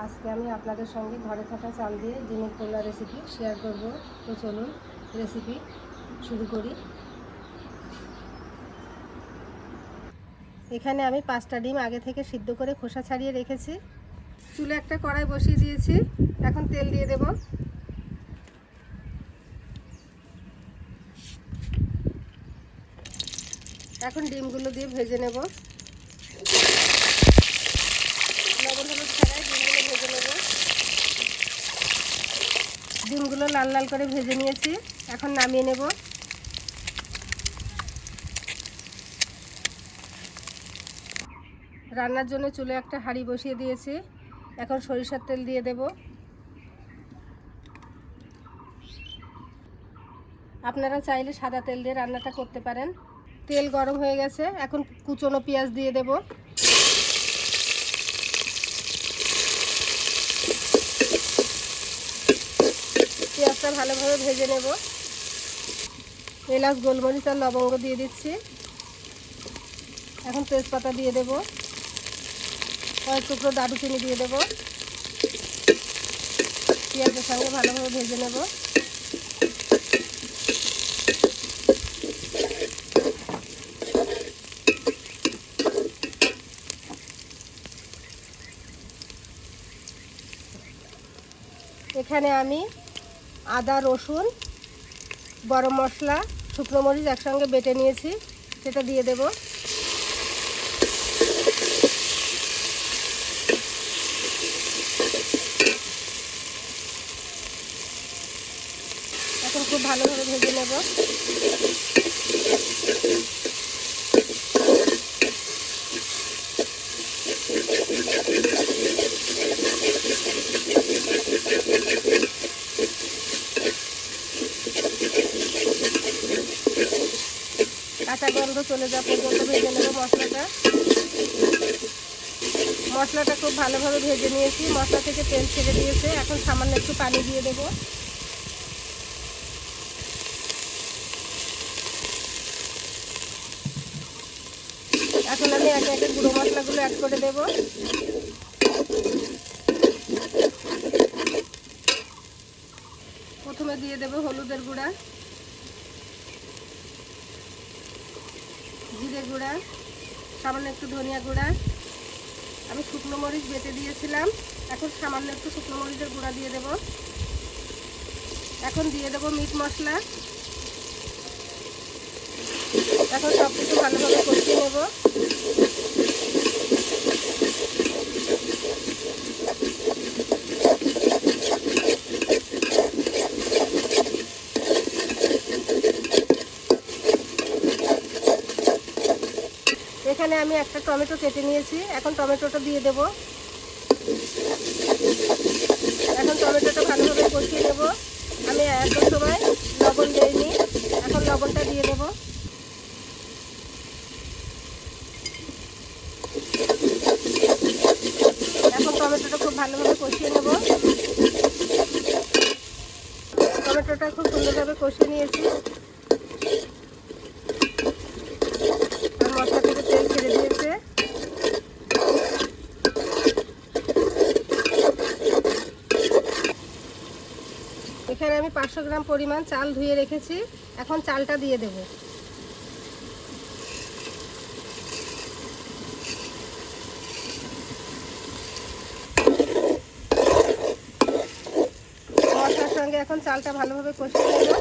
আজকে আমি আপনাদের সঙ্গে ঘরে থাকা চাল দিয়ে ডিমের পোলা রেসিপি শেয়ার করব। তো চলুন রেসিপি শুরু করি। এখানে আমি 5টা ডিম আগে থেকে সিদ্ধ করে খোসা ছাড়িয়ে রেখেছি। চুলে একটা কড়াই বসিয়ে দিয়েছি, এখন তেল দিয়ে দেব। এখন ডিমগুলো দিয়ে ভেজে নেব। লবণ হলুদ ছাড়াই ডিমগুলো ভেজে নেব। ডিমগুলো লাল লাল করে ভেজে নিয়েছি, এখন নামিয়ে নেব। রান্নার জন্য চুলে একটা হাঁড়ি বসিয়ে দিয়েছি, এখন সরিষার তেল দিয়ে দেব। আপনারা চাইলে সাদা তেল দিয়ে রান্নাটা করতে পারেন। তেল গরম হয়ে গেছে, এখন কুচনো পেঁয়াজ দিয়ে দেব। পেঁয়াজটা ভালোভাবে ভেজে নেব। এলাচ, গোলমরিচ আর লবঙ্গ দিয়ে দিচ্ছি। এখন তেজপাতা দিয়ে দেব, কয়েক টুকরো দারুচিনি দিয়ে দেব। পেঁয়াজের সঙ্গে ভালোভাবে ভেজে নেব। এখানে আমি আদা, রসুন, গরম মশলা, শুকনো মরিচ একসঙ্গে বেটে নিয়েছি, সেটা দিয়ে দেব। এখন খুব ভালোভাবে ভেজে নেব। কাঁচা গন্ধ চলে যাওয়া পর্যন্ত ভেজে নেব মশলাটা খুব ভালোভাবে ভেজে নিয়েছি। মশলা থেকে তেল ছেড়ে দিয়েছে, এখন সামান্য একটু পানি দিয়ে দেব। এখন আমি একে একে গুঁড়ো মশলাগুলো অ্যাড করে দেব। প্রথমে দিয়ে দেব হলুদের গুঁড়া, জিরে গুঁড়া, সামান্য একটু ধনিয়া গুঁড়া। আমি শুকনো মরিচ বেটে দিয়েছিলাম, এখন সামান্য একটু শুকনো মরিচের গুঁড়া দিয়ে দেব। এখন দিয়ে দেব মিট মশলা। এখন সব কিছু ভালোভাবে কষিয়ে নেব। এখানে আমি একটা টমেটো কেটে নিয়েছি, এখন টমেটোটা দিয়ে দেব। এখন টমেটোটা ভালোভাবে কষিয়ে নেব। আমি এত সময় লবণ দিইনি, এখন লবণটা দিয়ে দেব। এখন টমেটোটা খুব ভালোভাবে কষিয়ে নেব। টমেটোটা খুব সুন্দরভাবে কষিয়ে নিয়েছি, আর মশলা থেকে তেল ছেড়ে দিয়েছে। এখানে আমি 500 গ্রাম পরিমাণ চাল ধুয়ে রেখেছি, এখন চালটা দিয়ে দেব। মশলার সঙ্গে এখন চালটা ভালোভাবে কষিয়ে নেব।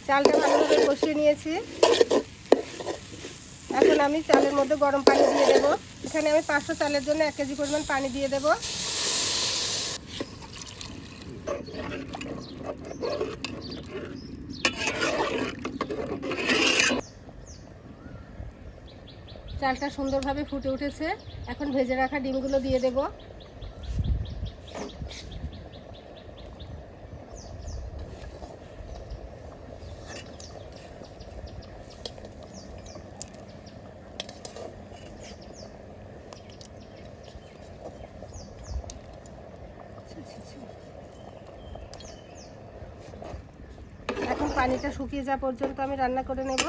চালটা ভালোভাবে কষিয়ে নিয়েছি, এখন আমি চালের মধ্যে গরম পানি দিয়ে দেব। এখানে আমি 500 চালের জন্য 1 কেজি পরিমাণ পানি দিয়ে দেব। চালটা সুন্দরভাবে ফুটে উঠেছে, এখন ভেজে রাখা ডিমগুলো দিয়ে দেব। পানিটা শুকিয়ে যাওয়া পর্যন্ত আমি রান্না করে নেব।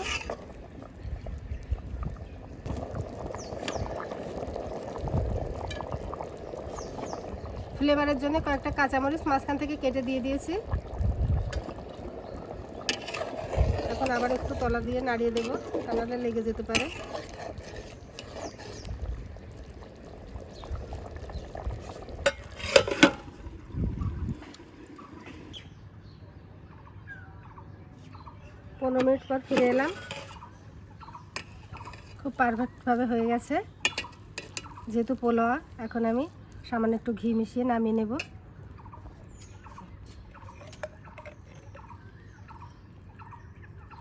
ফ্লেভারের জন্য কয়েকটা কাঁচামরিচ মাঝখান থেকে কেটে দিয়ে দিয়েছি। এখন আবার একটু তলা দিয়ে নাড়িয়ে দেবো, তাহলে লেগে যেতে পারে। পনেরো মিনিট পর ফিরে এলাম। খুব পারফেক্টভাবে হয়ে গেছে। যেহেতু পোলাও, এখন আমি সামান্য একটু ঘি মিশিয়ে নামিয়ে নেব।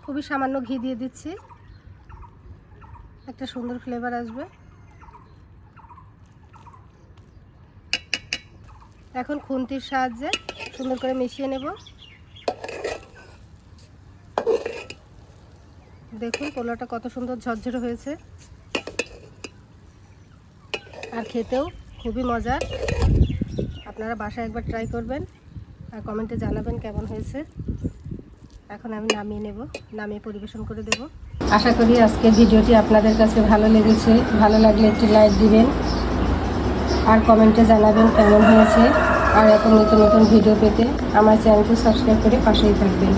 খুবই সামান্য ঘি দিয়ে দিচ্ছি, একটা সুন্দর ফ্লেভার আসবে। এখন খুন্তির সাহায্যে সুন্দর করে মিশিয়ে নেব। দেখুন পোলাওটা কত সুন্দর ঝরঝরে হয়েছে, আর খেতেও খুবই মজার। আপনারা বাসায় একবার ট্রাই করবেন আর কমেন্টে জানাবেন কেমন হয়েছে। এখন আমি নামিয়ে নেব, নামিয়ে পরিবেশন করে দেব। আশা করি আজকের ভিডিওটি আপনাদের কাছে ভালো লেগেছে। ভালো লাগলে একটি লাইক দিবেন আর কমেন্টে জানাবেন কেমন হয়েছে। আর এত নতুন নতুন ভিডিও পেতে আমার চ্যানেলটি সাবস্ক্রাইব করে পাশেই থাকবেন।